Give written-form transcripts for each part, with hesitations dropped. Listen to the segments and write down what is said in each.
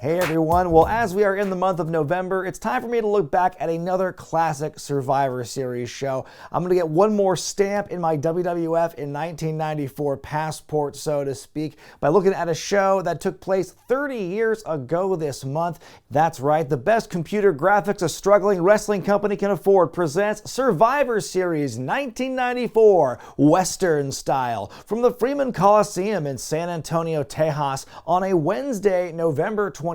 Hey everyone, well as we are in the month of November, it's time for me to look back at another classic Survivor Series show. I'm going to get one more stamp in my WWF in 1994 passport, so to speak, by looking at a show that took place 30 years ago this month. That's right, the best computer graphics a struggling wrestling company can afford presents Survivor Series 1994 Western style from the Freeman Coliseum in San Antonio, Tejas on a Wednesday, November 23rd.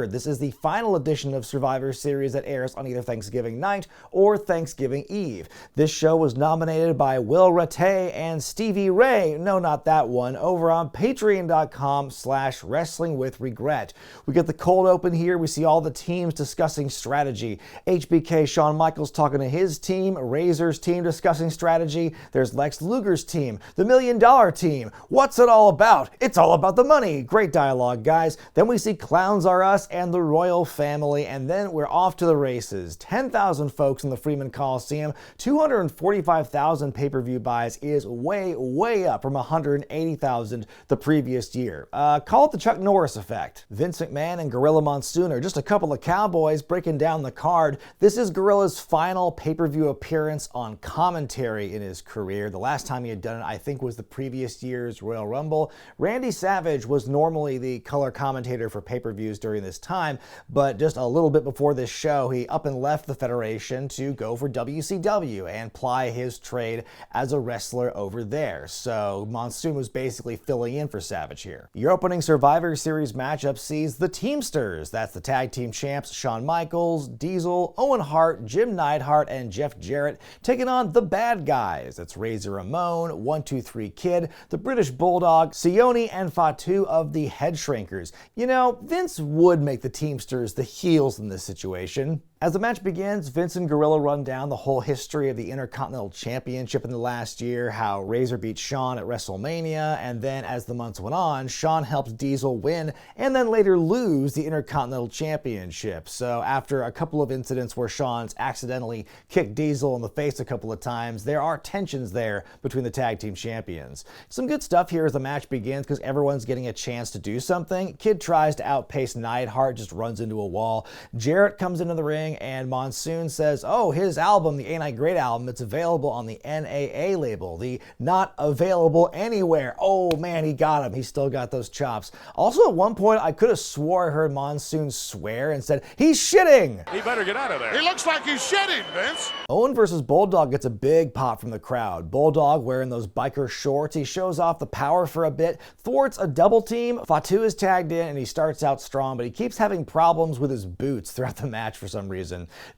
This is the final edition of Survivor Series that airs on either Thanksgiving night or Thanksgiving Eve. This show was nominated by Will Rattay and Stevie Ray, no not that one, over on patreon.com/wrestlingwithregret. We get the cold open here, we see all the teams discussing strategy. HBK Shawn Michaels talking to his team, Razor's team discussing strategy, there's Lex Luger's team, the $1 Million Team. What's it all about? It's all about the money. Great dialogue, guys. Then we see Clowns Are Us and the Royal Family, and then we're off to the races. 10,000 folks in the Freeman Coliseum, 245,000 pay-per-view buys is way up from 180,000 the previous year. Call it the Chuck Norris effect. Vince McMahon and Gorilla Monsoon are just a couple of cowboys breaking down the card. This is Gorilla's final pay-per-view appearance on commentary in his career. The last time he had done it, I think, was the previous year's Royal Rumble. Randy Savage was normally the color commentator for pay-per-views during this time, but just a little bit before this show, he up and left the Federation to go for WCW and ply his trade as a wrestler over there. So Monsoon was basically filling in for Savage here. Your opening Survivor Series matchup sees the Teamsters. That's the tag team champs Shawn Michaels, Diesel, Owen Hart, Jim Neidhart, and Jeff Jarrett taking on the bad guys. That's Razor Ramon, 1-2-3 Kid, the British Bulldog, Sione, and Fatu of the Head Shrinkers. You know, Vince would make the Teamsters the heels in this situation. As the match begins, Vince and Gorilla run down the whole history of the Intercontinental Championship in the last year, how Razor beat Shawn at WrestleMania, and then as the months went on, Shawn helped Diesel win and then later lose the Intercontinental Championship. So after a couple of incidents where Shawn's accidentally kicked Diesel in the face a couple of times, there are tensions there between the tag team champions. Some good stuff here as the match begins because everyone's getting a chance to do something. Kid tries to outpace Neidhart, just runs into a wall. Jarrett comes into the ring and Monsoon says, oh, his album, the Ain't I Great album, it's available on the NAA label, the Not Available Anywhere. Oh man, he got him. He still got those chops. Also at one point, I could have swore I heard Monsoon swear and said, he's shitting. He better get out of there. He looks like he's shitting, Vince. Owen versus Bulldog gets a big pop from the crowd. Bulldog wearing those biker shorts. He shows off the power for a bit, thwarts a double team. Fatu is tagged in and he starts out strong, but he keeps having problems with his boots throughout the match for some reason.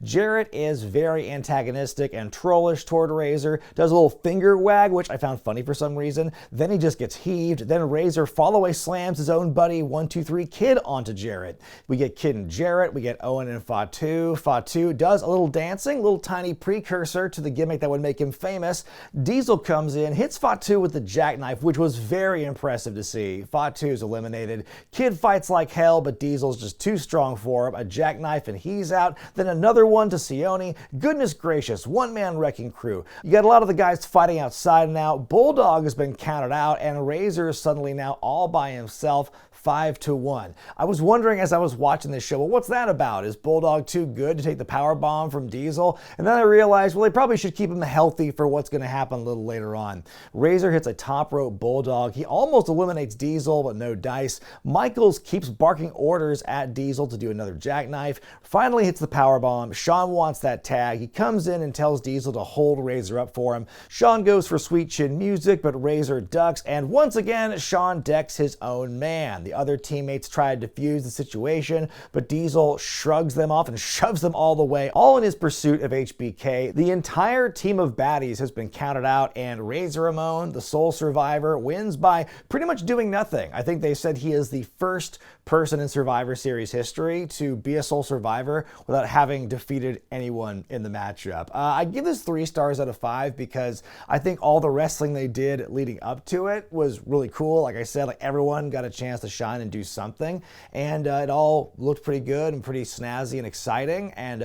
Jarrett is very antagonistic and trollish toward Razor, does a little finger wag, which I found funny for some reason. Then he just gets heaved. Then Razor fall-away slams his own buddy 1-2-3 Kid onto Jarrett. We get Kid and Jarrett, we get Owen and Fatu. Fatu does a little dancing, little tiny precursor to the gimmick that would make him famous. Diesel comes in, hits Fatu with the jackknife, which was very impressive to see. Fatu's eliminated. Kid fights like hell, but Diesel's just too strong for him. A jackknife and he's out. Then another one to Sione. Goodness gracious, one-man wrecking crew. You got a lot of the guys fighting outside now. Bulldog has been counted out, and Razor is suddenly now all by himself. 5-1. I was wondering as I was watching this show, well, what's that about? Is Bulldog too good to take the power bomb from Diesel? And then I realized, well, they probably should keep him healthy for what's going to happen a little later on. Razor hits a top rope Bulldog. He almost eliminates Diesel, but no dice. Michaels keeps barking orders at Diesel to do another jackknife. Finally hits the power bomb. Shawn wants that tag. He comes in and tells Diesel to hold Razor up for him. Shawn goes for sweet chin music, but Razor ducks, and once again, Shawn decks his own man. The other teammates try to defuse the situation, but Diesel shrugs them off and shoves them all the way, all in his pursuit of HBK. The entire team of baddies has been counted out, and Razor Ramon, the sole survivor, wins by pretty much doing nothing. I think they said he is the first person in Survivor Series history to be a sole survivor without having defeated anyone in the matchup. I give this 3 stars out of 5 because I think all the wrestling they did leading up to it was really cool. Like I said, like everyone got a chance to shine and do something, and it all looked pretty good and pretty snazzy and exciting. And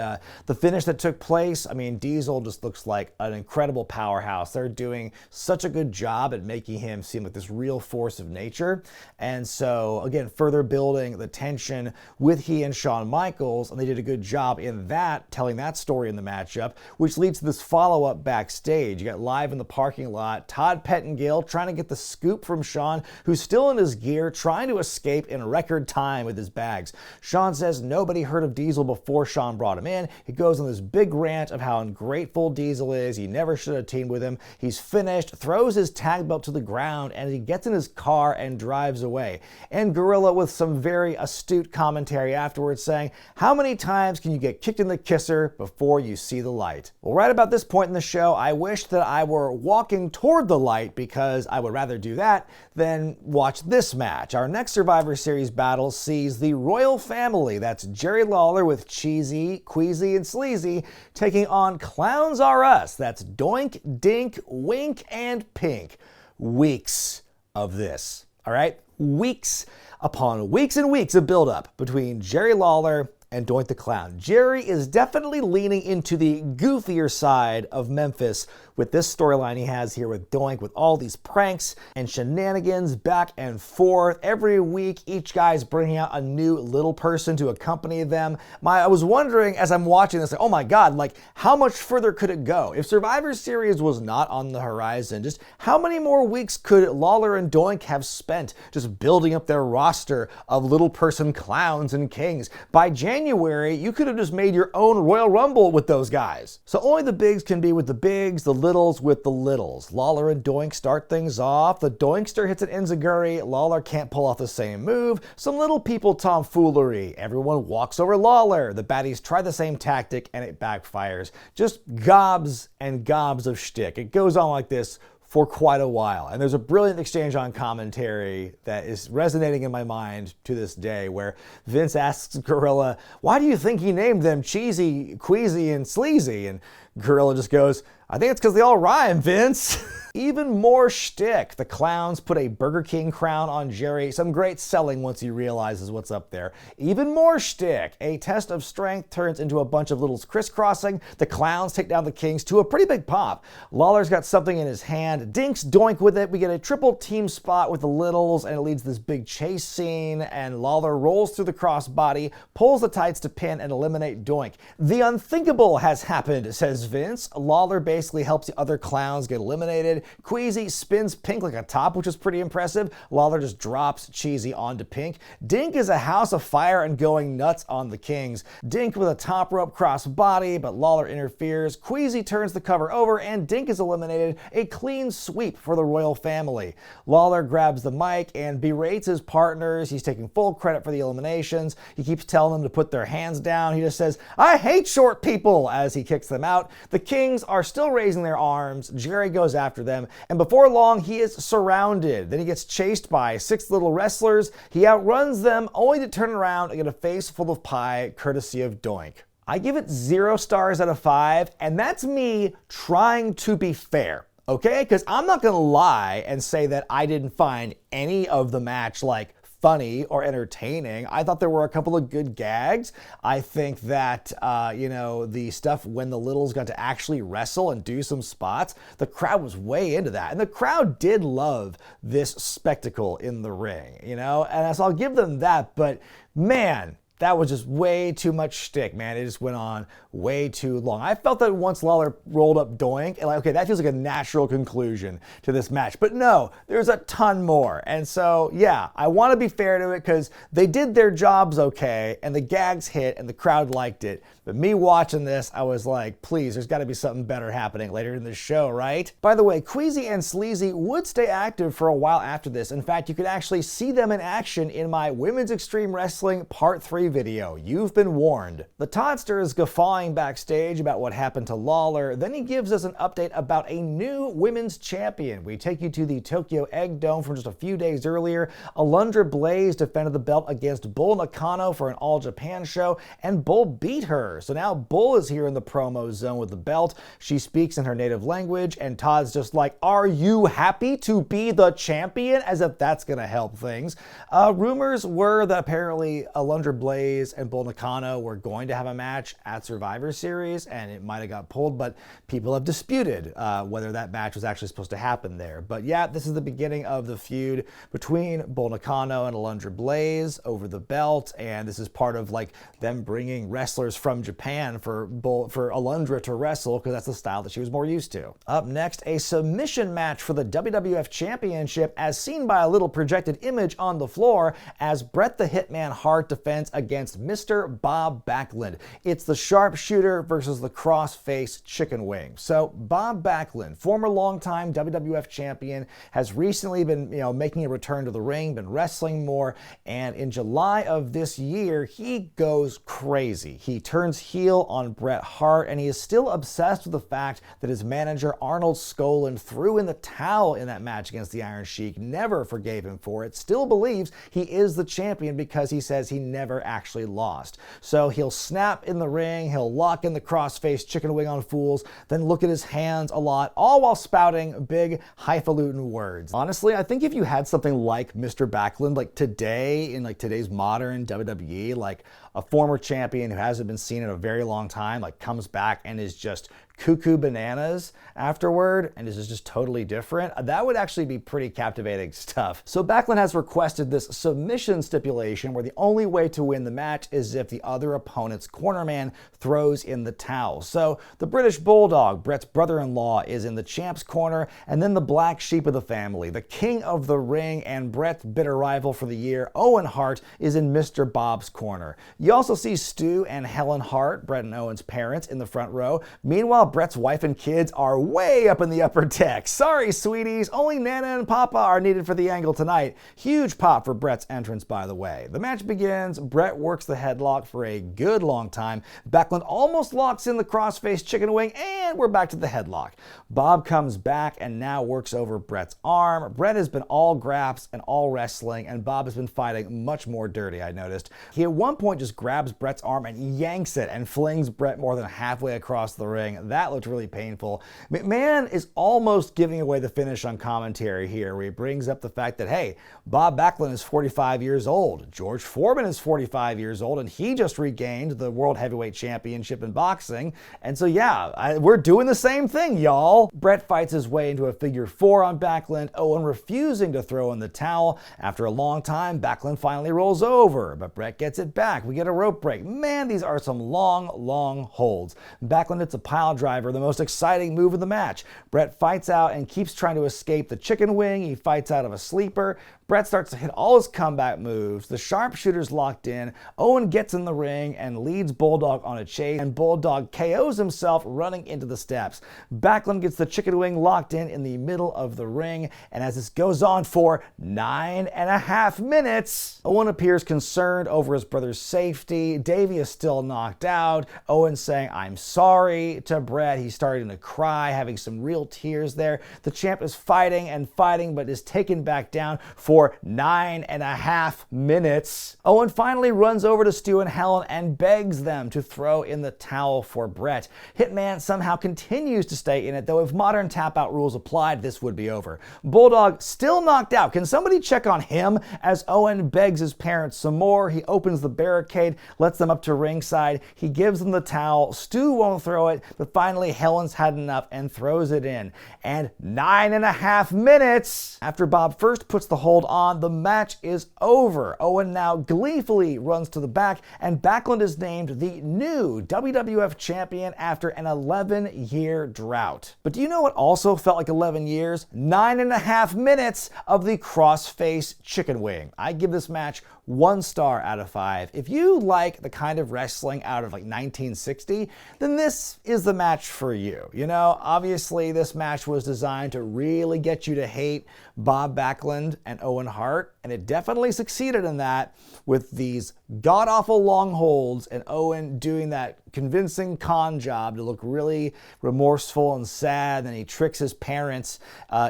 the finish that took place, I mean, Diesel just looks like an incredible powerhouse. They're doing such a good job at making him seem like this real force of nature. And so, again, further building the tension with he and Shawn Michaels, and they did a good job in that, telling that story in the matchup, which leads to this follow-up backstage. You got live in the parking lot, Todd Pettengill trying to get the scoop from Shawn, who's still in his gear, trying to escape in record time with his bags. Shawn says nobody heard of Diesel before Shawn brought him in. He goes on this big rant of how ungrateful Diesel is. He never should have teamed with him. He's finished, throws his tag belt to the ground, and he gets in his car and drives away. And Gorilla with some very astute commentary afterwards saying, how many times can you get kicked in the kisser before you see the light? Well, right about this point in the show, I wish that I were walking toward the light because I would rather do that than watch this match. Our next Survivor Series battle sees the Royal Family, that's Jerry Lawler with Cheesy, Queasy, and Sleazy, taking on Clowns R Us, that's Doink, Dink, Wink, and Pink. Weeks of this, all right? Weeks upon weeks and weeks of build-up between Jerry Lawler and Doink the Clown. Jerry is definitely leaning into the goofier side of Memphis with this storyline he has here with Doink, with all these pranks and shenanigans back and forth. Every week, each guy's bringing out a new little person to accompany them. I was wondering as I'm watching this, like, oh my God, like how much further could it go? If Survivor Series was not on the horizon, just how many more weeks could Lawler and Doink have spent just building up their roster of little person clowns and kings? By January, you could have just made your own Royal Rumble with those guys. So only the bigs can be with the bigs, the littles with the littles. Lawler and Doink start things off. The Doinkster hits an enziguri. Lawler can't pull off the same move. Some little people tomfoolery. Everyone walks over Lawler. The baddies try the same tactic and it backfires. Just gobs and gobs of shtick. It goes on like this for quite a while. And there's a brilliant exchange on commentary that is resonating in my mind to this day where Vince asks Gorilla, why do you think he named them Cheesy, Queasy, and Sleazy? And Gorilla just goes, I think it's because they all rhyme, Vince. Even more shtick. The clowns put a Burger King crown on Jerry. Some great selling once he realizes what's up there. Even more shtick. A test of strength turns into a bunch of littles crisscrossing. The clowns take down the kings to a pretty big pop. Lawler's got something in his hand. Dinks Doink with it. We get a triple team spot with the littles, and it leads to this big chase scene, and Lawler rolls through the crossbody, pulls the tights to pin and eliminate Doink. The unthinkable has happened, says Vince. Lawler basically helps the other clowns get eliminated. Queasy spins Pink like a top, which is pretty impressive. Lawler just drops Cheesy onto Pink. Dink is a house of fire and going nuts on the kings. Dink with a top rope cross body, but Lawler interferes. Queasy turns the cover over, and Dink is eliminated. A clean sweep for the Royal Family. Lawler grabs the mic and berates his partners. He's taking full credit for the eliminations. He keeps telling them to put their hands down. He just says, I hate short people, as he kicks them out. The kings are still raising their arms. Jerry goes after them, and before long, he is surrounded. Then he gets chased by 6 little wrestlers. He outruns them, only to turn around and get a face full of pie, courtesy of Doink. I give it 0 stars out of 5, and that's me trying to be fair, okay? Because I'm not gonna lie and say that I didn't find any of the match, like, funny or entertaining. I thought there were a couple of good gags. I think that, the stuff when the littles got to actually wrestle and do some spots, the crowd was way into that. And the crowd did love this spectacle in the ring, and so I'll give them that, but man, that was just way too much shtick, man. It just went on way too long. I felt that once Lawler rolled up Doink, and okay, that feels like a natural conclusion to this match. But no, there's a ton more. And so, yeah, I want to be fair to it because they did their jobs okay, and the gags hit, and the crowd liked it. But me watching this, I was like, please, there's got to be something better happening later in the show, right? By the way, Queasy and Sleazy would stay active for a while after this. In fact, you could actually see them in action in my Women's Extreme Wrestling Part 3 video. You've been warned. The Toddster is guffawing backstage about what happened to Lawler. Then he gives us an update about a new women's champion. We take you to the Tokyo Egg Dome from just a few days earlier. Alundra Blaze defended the belt against Bull Nakano for an All Japan show, and Bull beat her. wrestler. So now Bull is here in the promo zone with the belt. She speaks in her native language, and Todd's just like, "Are you happy to be the champion?" As if that's going to help things. Rumors were that apparently Alundra Blaze and Bull Nakano were going to have a match at Survivor Series, and it might have got pulled, but people have disputed whether that match was actually supposed to happen there. But yeah, this is the beginning of the feud between Bull Nakano and Alundra Blaze over the belt, and this is part of like them bringing wrestlers from Japan for Alundra to wrestle, because that's the style that she was more used to. Up next, a submission match for the WWF Championship as seen by a little projected image on the floor as Bret the Hitman Hart defends against Mr. Bob Backlund. It's the sharpshooter versus the crossface chickenwing. So Bob Backlund, former longtime WWF champion, has recently been making a return to the ring, been wrestling more, and in July of this year, he goes crazy. He turns heel on Bret Hart, and he is still obsessed with the fact that his manager Arnold Skaaland threw in the towel in that match against the Iron Sheik, never forgave him for it, still believes he is the champion because he says he never actually lost. So he'll snap in the ring, he'll lock in the crossface chicken wing on fools, then look at his hands a lot, all while spouting big highfalutin words. Honestly, I think if you had something like Mr. Backlund, like today, in like today's modern WWE, like a former champion who hasn't been seen in a very long time, like comes back and is just cuckoo bananas afterward and is just totally different, that would actually be pretty captivating stuff. So Backlund has requested this submission stipulation where the only way to win the match is if the other opponent's cornerman throws in the towel. So the British Bulldog, Bret's brother-in-law, is in the champ's corner, and then the black sheep of the family, the king of the ring and Bret's bitter rival for the year, Owen Hart, is in Mr. Bob's corner. You also see Stu and Helen Hart, Bret and Owen's parents, in the front row. Meanwhile, Bret's wife and kids are way up in the upper deck. Sorry, sweeties, only Nana and Papa are needed for the angle tonight. Huge pop for Bret's entrance, by the way. The match begins. Bret works the headlock for a good long time. Backlund almost locks in the crossface chicken wing, and we're back to the headlock. Bob comes back and now works over Bret's arm. Bret has been all graps and all wrestling, and Bob has been fighting much more dirty, I noticed. He at one point just grabs Bret's arm and yanks it and flings Bret more than halfway across the ring. That looked really painful. McMahon is almost giving away the finish on commentary here, where he brings up the fact that, hey, Bob Backlund is 45 years old. George Foreman is 45 years old, and he just regained the World Heavyweight Championship in boxing. And so, yeah, we're doing the same thing, y'all. Bret fights his way into a figure four on Backlund, Owen refusing to throw in the towel. After a long time, Backlund finally rolls over, but Bret gets it back. We get a rope break. Man, these are some long holds. Backlund hits a pile driver, the most exciting move of the match. Bret fights out and keeps trying to escape the chicken wing. He fights out of a sleeper. Bret starts to hit all his comeback moves. The sharpshooter's locked in. Owen gets in the ring and leads Bulldog on a chase, and Bulldog KOs himself running into the steps. Backlund gets the chicken wing locked in the middle of the ring, and as this goes on for 9.5 minutes, Owen appears concerned over his brother's safety. Davey is still knocked out. Owen's saying, "I'm sorry," to Bret. He's starting to cry, having some real tears there. The champ is fighting and fighting, but is taken back down for 9.5 minutes. Owen finally runs over to Stu and Helen and begs them to throw in the towel for Bret. Hitman somehow continues to stay in it, though if modern tap-out rules applied, this would be over. Bulldog still knocked out. Can somebody check on him? As Owen begs his parents some more, he opens the barricade, lets them up to ringside. He gives them the towel. Stu won't throw it, but finally Helen's had enough and throws it in. And 9.5 minutes after Bob first puts the hold on, the match is over. Owen now gleefully runs to the back, and Backlund is named the new WWF champion after an 11-year drought. But do you know what also felt like 11 years? 9.5 minutes of the crossface chicken wing. I give this match 1 star out of 5. If you like the kind of wrestling out of like 1960, then this is the match for you. You know, obviously this match was designed to really get you to hate Bob Backlund and Owen Owen Hart, and it definitely succeeded in that with these god-awful long holds and Owen doing that convincing con job to look really remorseful and sad, and he tricks his parents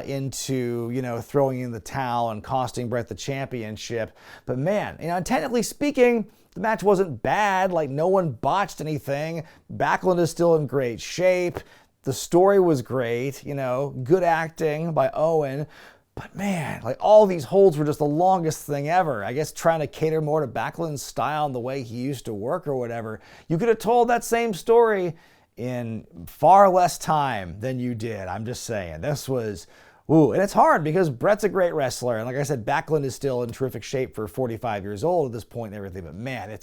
into, throwing in the towel and costing Bret the championship. But man, technically speaking, the match wasn't bad. Like, no one botched anything. Backlund is still in great shape. The story was great, good acting by Owen. But man, like, all these holds were just the longest thing ever. I guess trying to cater more to Backlund's style and the way he used to work or whatever. You could have told that same story in far less time than you did. I'm just saying. This was... Ooh, and it's hard because Bret's a great wrestler. And like I said, Backlund is still in terrific shape for 45 years old at this point and everything. But man,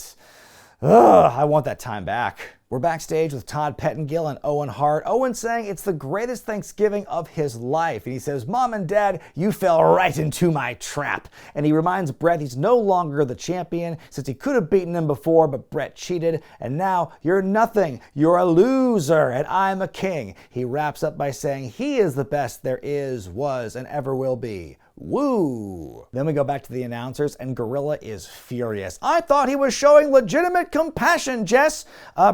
I want that time back. We're backstage with Todd Pettengill and Owen Hart. Owen saying it's the greatest Thanksgiving of his life. And he says, "Mom and Dad, you fell right into my trap." And he reminds Bret he's no longer the champion since he could have beaten him before, but Bret cheated. And now you're nothing. You're a loser, and I'm a king. He wraps up by saying he is the best there is, was, and ever will be. Woo! Then we go back to the announcers, and Gorilla is furious. "I thought he was showing legitimate compassion, Jess."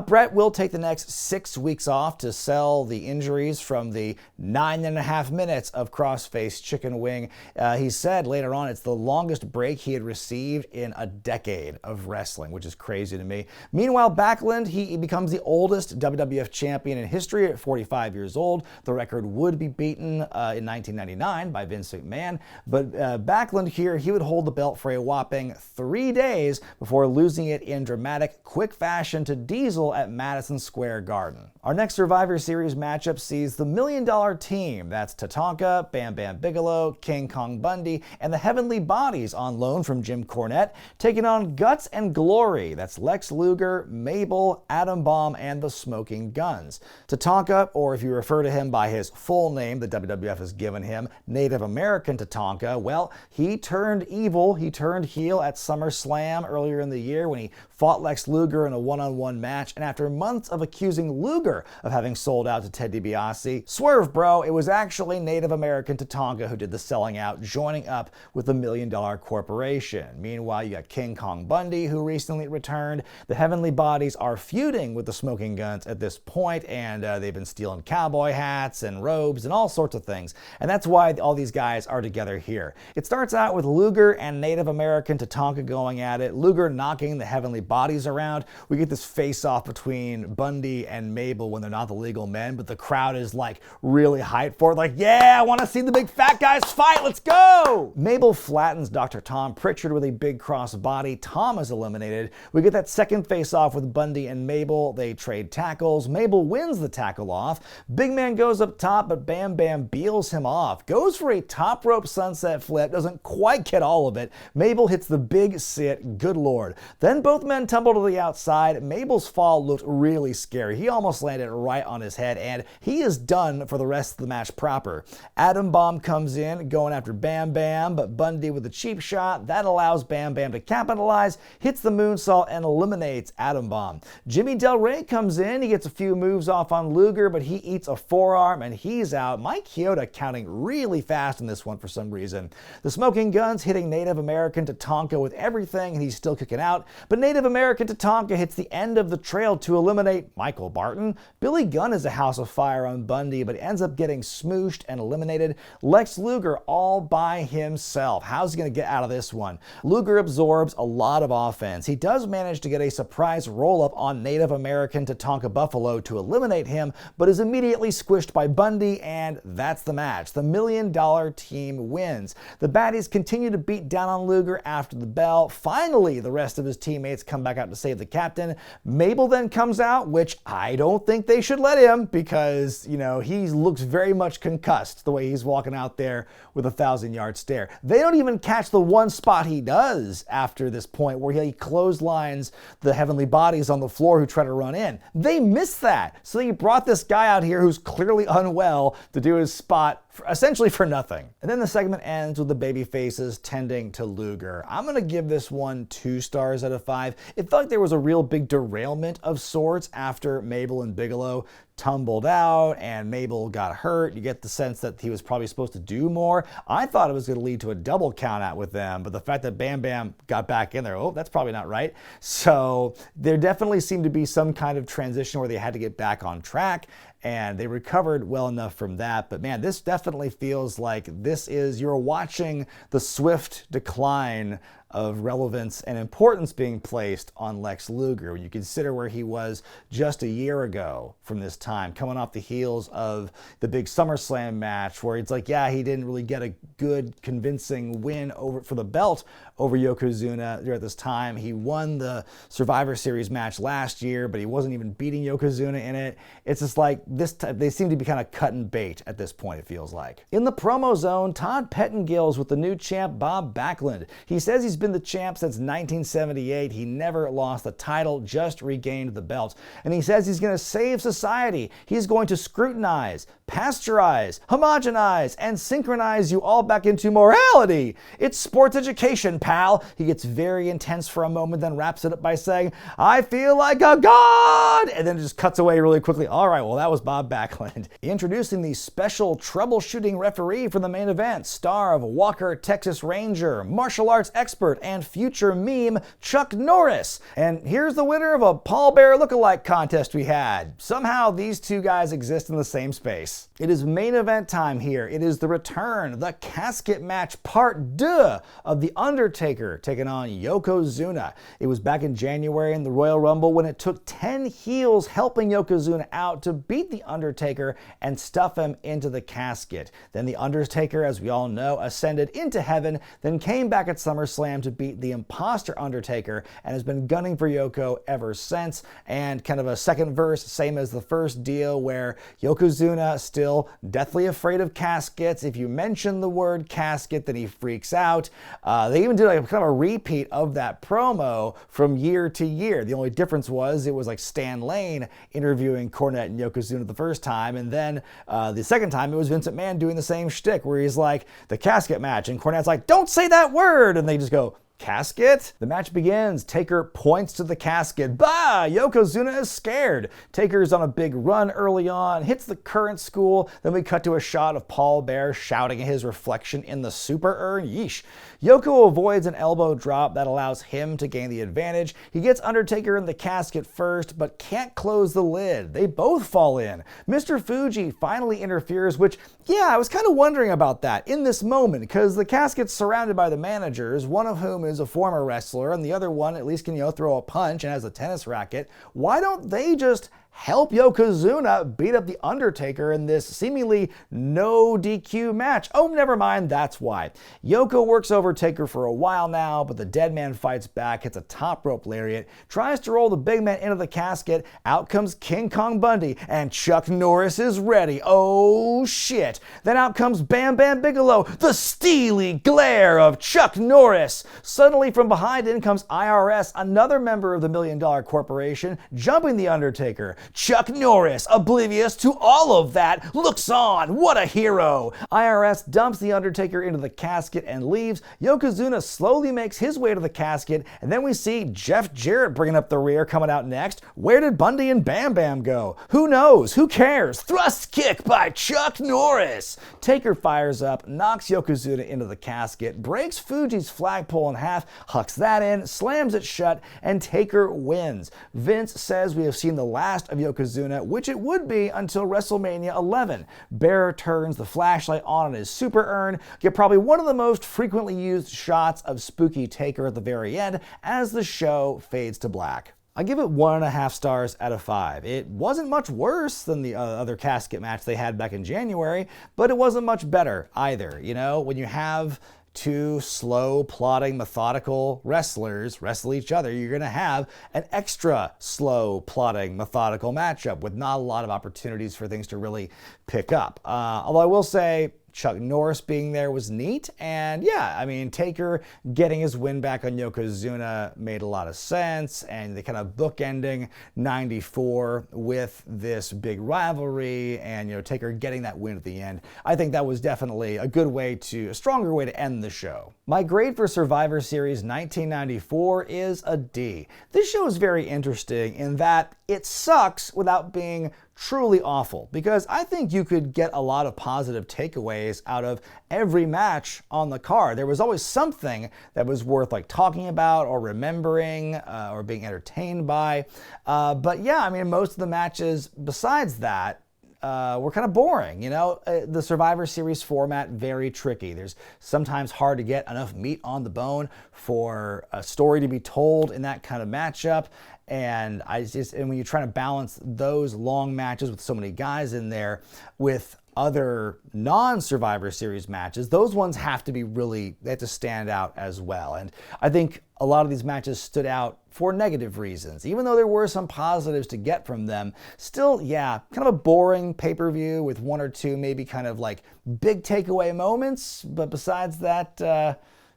Bret will take the next 6 weeks off to sell the injuries from the 9.5 minutes of crossface chickenwing. He said later on it's the longest break he had received in a decade of wrestling, which is crazy to me. Meanwhile, Backlund, he becomes the oldest WWF champion in history at 45 years old. The record would be beaten in 1999 by Vince McMahon. But Backlund here, he would hold the belt for a whopping 3 days before losing it in dramatic, quick fashion to Diesel at Madison Square Garden. Our next Survivor Series matchup sees the $1 Million Team. That's Tatanka, Bam Bam Bigelow, King Kong Bundy, and the Heavenly Bodies on loan from Jim Cornette, taking on Guts and Glory. That's Lex Luger, Mabel, Adam Bomb, and the Smoking Guns. Tatanka, or if you refer to him by his full name the WWF has given him, Native American Tatanka, well, he turned evil, he turned heel at SummerSlam earlier in the year when he fought Lex Luger in a one-on-one match, and after months of accusing Luger of having sold out to Ted DiBiase, swerve bro, it was actually Native American Tatanka who did the selling out, joining up with the $1 Million Corporation. Meanwhile, you got King Kong Bundy, who recently returned. The Heavenly Bodies are feuding with the Smoking Guns at this point, and they've been stealing cowboy hats and robes and all sorts of things, and that's why all these guys are together here. It starts out with Luger and Native American Tatanka going at it, Luger knocking the Heavenly Bodies around. We get this face-off between Bundy and Mabel when they're not the legal men, but the crowd is like really hyped for it, like, yeah, I want to see the big fat guys fight, let's go! Mabel flattens Dr. Tom Pritchard with a big cross body. Tom is eliminated. We get that second face-off with Bundy and Mabel. They trade tackles. Mabel wins the tackle off. Big Man goes up top, but Bam Bam beals him off. Goes for a top rope sunset flip, doesn't quite get all of it. Mabel hits the big sit, good lord. Then both men tumble to the outside. Mabel's fall looked really scary. He almost landed right on his head, and he is done for the rest of the match proper. Adam Bomb comes in, going after Bam Bam, but Bundy with a cheap shot. That allows Bam Bam to capitalize, hits the moonsault, and eliminates Adam Bomb. Jimmy Del Rey comes in. He gets a few moves off on Luger, but he eats a forearm, and he's out. Mike Chioda counting really fast in this one for some reason. The Smoking Guns hitting Native American Tatanka with everything, and he's still kicking out, but Native American Tatanka hits the end of the trail to eliminate Michael Barton. Billy Gunn is a house of fire on Bundy, but ends up getting smooshed and eliminated. Lex Luger all by himself. How's he going to get out of this one? Luger absorbs a lot of offense. He does manage to get a surprise roll-up on Native American Tatanka Buffalo to eliminate him, but is immediately squished by Bundy, and that's the match. The $1 Million Team wins. The baddies continue to beat down on Luger after the bell. Finally, the rest of his teammates come back out to save the captain. Mabel then comes out, which I don't think they should let him because, he looks very much concussed the way he's walking out there with a 1,000-yard stare. They don't even catch the one spot he does after this point where he clotheslines the Heavenly Bodies on the floor who try to run in. They miss that. So he brought this guy out here who's clearly unwell to do his spot essentially for nothing. And then the segment ends with the baby faces tending to Luger. I'm going to give this one 2 stars out of 5. It felt like there was a real big derailment of sorts after Mabel and Bigelow tumbled out and Mabel got hurt. You get the sense that he was probably supposed to do more. I thought it was going to lead to a double count out with them, but the fact that Bam Bam got back in there, oh, that's probably not right. So there definitely seemed to be some kind of transition where they had to get back on track, and they recovered well enough from that. But man, this definitely feels like you're watching the swift decline of relevance and importance being placed on Lex Luger. When you consider where he was just a year ago from this time, coming off the heels of the big SummerSlam match where it's like, yeah, he didn't really get a good, convincing win for the belt over Yokozuna during this time. He won the Survivor Series match last year, but he wasn't even beating Yokozuna in it. It's just like they seem to be kind of cutting bait at this point, it feels like. In the promo zone, Todd Pettingill's with the new champ Bob Backlund. He says he's been the champ since 1978. He never lost the title, just regained the belt. And he says he's going to save society. He's going to scrutinize, pasteurize, homogenize, and synchronize you all back into morality. It's sports education, pal. He gets very intense for a moment, then wraps it up by saying, I feel like a god, and then just cuts away really quickly. All right, well, that was Bob Backlund. Introducing the special troubleshooting referee for the main event, star of Walker, Texas Ranger, martial arts expert, and future meme, CHUCK NORRIS. And here's the winner of a Paul Bear lookalike contest we had. Somehow these two guys exist in the same space. It is main event time here. It is the return, the casket match part 2 of The Undertaker taking on Yokozuna. It was back in January in the Royal Rumble when it took 10 heels helping Yokozuna out to beat The Undertaker and stuff him into the casket. Then The Undertaker, as we all know, ascended into heaven, then came back at SummerSlam to beat the imposter Undertaker and has been gunning for Yoko ever since. And kind of a second verse, same as the first deal, where Yokozuna still deathly afraid of caskets. If you mention the word casket, then he freaks out. They even did like kind of a repeat of that promo from year to year. The only difference was it was like Stan Lane interviewing Cornette and Yokozuna the first time, and then the second time it was Vince McMahon doing the same shtick where he's like, the casket match, and Cornette's like, don't say that word, and they just go, casket? The match begins. Taker points to the casket. Bah! Yokozuna is scared. Taker's on a big run early on, hits the current school. Then we cut to a shot of Paul Bear shouting at his reflection in the super urn. Yeesh. Yoko avoids an elbow drop that allows him to gain the advantage. He gets Undertaker in the casket first, but can't close the lid. They both fall in. Mr. Fuji finally interferes, which, yeah, I was kind of wondering about that in this moment, because the casket's surrounded by the managers, one of whom is a former wrestler, and the other one at least can, throw a punch and has a tennis racket. Why don't they just help Yokozuna beat up The Undertaker in this seemingly no DQ match? Oh, never mind, that's why. Yoko works over Taker for a while now, but the dead man fights back, hits a top rope lariat, tries to roll the big man into the casket. Out comes King Kong Bundy, and CHUCK NORRIS is ready. Oh shit. Then out comes Bam Bam Bigelow, the steely glare of CHUCK NORRIS. Suddenly from behind in comes IRS, another member of the $1 Million Corporation, jumping The Undertaker. CHUCK NORRIS, oblivious to all of that, looks on. What a hero. IRS dumps The Undertaker into the casket and leaves. Yokozuna slowly makes his way to the casket, and then we see Jeff Jarrett bringing up the rear coming out next. Where did Bundy and Bam Bam go? Who knows? Who cares? Thrust kick by CHUCK NORRIS. Taker fires up, knocks Yokozuna into the casket, breaks Fuji's flagpole in half, hucks that in, slams it shut, and Taker wins. Vince says we have seen the last of Yokozuna, which it would be until WrestleMania 11. Bear turns the flashlight on in his super urn, get probably one of the most frequently used shots of spooky Taker at the very end as the show fades to black. I give it 1.5 stars out of 5. It wasn't much worse than the other casket match they had back in January, but it wasn't much better either. When you have two slow, plodding, methodical wrestlers wrestle each other, you're going to have an extra slow, plodding, methodical matchup with not a lot of opportunities for things to really pick up. Although I will say, CHUCK NORRIS being there was neat, and yeah, Taker getting his win back on Yokozuna made a lot of sense, and they kind of bookending 94 with this big rivalry, and Taker getting that win at the end. I think that was definitely a stronger way to end the show. My grade for Survivor Series 1994 is a D. This show is very interesting in that it sucks without being truly awful, because I think you could get a lot of positive takeaways out of every match on the card. There was always something that was worth like talking about or remembering or being entertained by. But yeah, I mean, most of the matches besides that were kind of boring. The Survivor Series format, very tricky. There's sometimes hard to get enough meat on the bone for a story to be told in that kind of matchup. And when you're trying to balance those long matches with so many guys in there with other non-Survivor Series matches, those ones have to stand out as well. And I think a lot of these matches stood out for negative reasons. Even though there were some positives to get from them, still, yeah, kind of a boring pay-per-view with one or two maybe kind of like big takeaway moments. But besides that,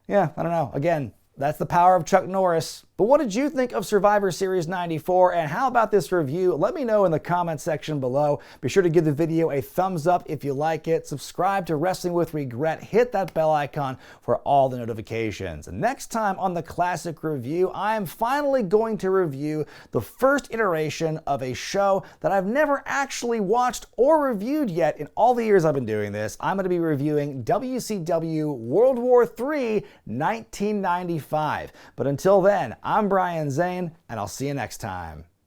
yeah, I don't know. Again, that's the power of Chuck Norris. But what did you think of Survivor Series 94, and how about this review? Let me know in the comment section below. Be sure to give the video a thumbs up if you like it. Subscribe to Wrestling with Regret. Hit that bell icon for all the notifications. And next time on the Classic Review, I am finally going to review the first iteration of a show that I've never actually watched or reviewed yet in all the years I've been doing this. I'm going to be reviewing WCW World War III 1995. But until then, I'm Brian Zane, and I'll see you next time.